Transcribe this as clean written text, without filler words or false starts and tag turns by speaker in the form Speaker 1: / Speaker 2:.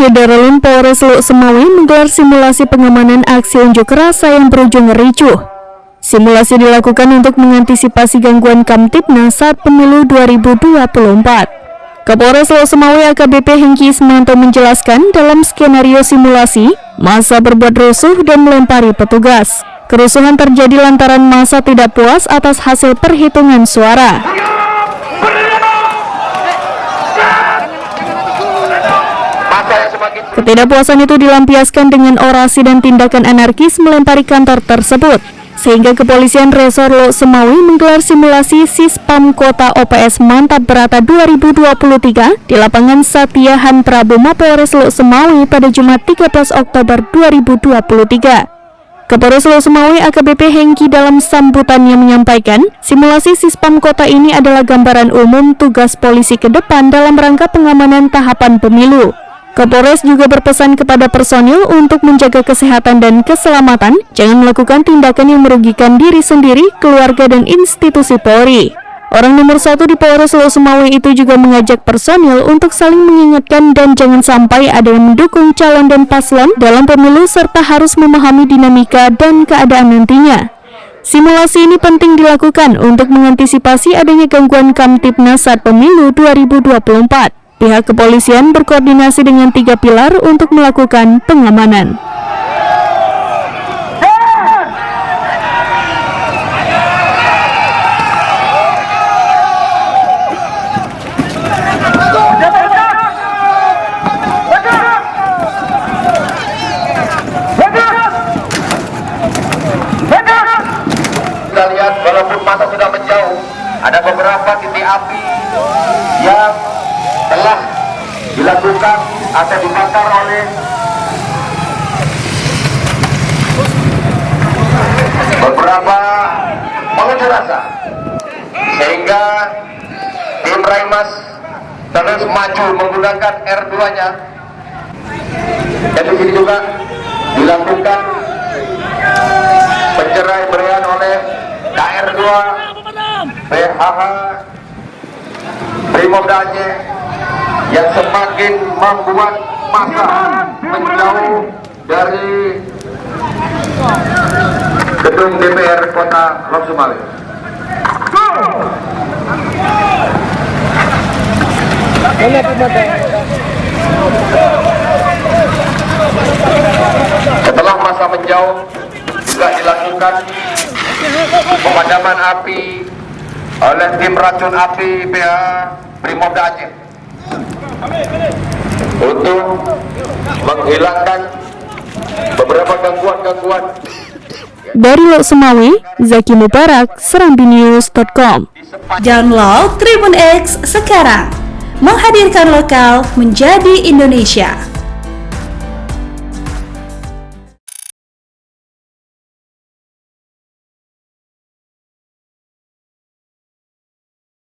Speaker 1: Daralun Polres Lok Semawi menggelar simulasi pengamanan aksi unjuk rasa yang berujung ricuh. Simulasi dilakukan untuk mengantisipasi gangguan Kamtibnas saat pemilu 2024. Kapolres Lok Semawi AKBP Hengki Ismanto menjelaskan dalam skenario simulasi, massa berbuat rusuh dan melempari petugas. Kerusuhan terjadi lantaran massa tidak puas atas hasil perhitungan suara. Ketidakpuasan itu dilampiaskan dengan orasi dan tindakan anarkis melempari kantor tersebut, sehingga kepolisian Resor Lok Semawi menggelar simulasi Sispam Kota OPS Mantap Berata 2023 di lapangan Satyahan Prabu Mapolres Lok Semawi pada Jumat 13 Oktober 2023. Kapolres Lok Semawi AKBP Hengki dalam sambutannya menyampaikan, simulasi Sispam Kota ini adalah gambaran umum tugas polisi ke depan dalam rangka pengamanan tahapan pemilu. Kapolres juga berpesan kepada personil untuk menjaga kesehatan dan keselamatan, jangan melakukan tindakan yang merugikan diri sendiri, keluarga, dan institusi Polri. Orang nomor 1 di Polres Lok Semawi itu juga mengajak personil untuk saling mengingatkan dan jangan sampai ada yang mendukung calon dan paslon dalam pemilu serta harus memahami dinamika dan keadaan nantinya. Simulasi ini penting dilakukan untuk mengantisipasi adanya gangguan Kamtibnas saat pemilu 2024. Pihak kepolisian berkoordinasi dengan 3 pilar untuk melakukan pengamanan.
Speaker 2: Kita lihat walaupun masa sudah menjauh, ada beberapa titik api yang telah dilakukan atau dibakar oleh beberapa pengunjuk rasa, sehingga tim Raimas terus maju menggunakan R2-nya, dan di sini juga dilakukan pencerai-beraian oleh KR2 PHH Brimob Aceh yang semakin membuat massa menjauh dari gedung DPR Kota Lok Semawi. Setelah massa menjauh, juga dilakukan pemadaman api oleh tim racun api PH Brimob Aceh untuk menghilangkan beberapa gangguan-gangguan.
Speaker 1: Dari Lok Semawi, Zaki Mubarak, serambinews.com.
Speaker 3: Download Tribun X sekarang, menghadirkan lokal menjadi Indonesia.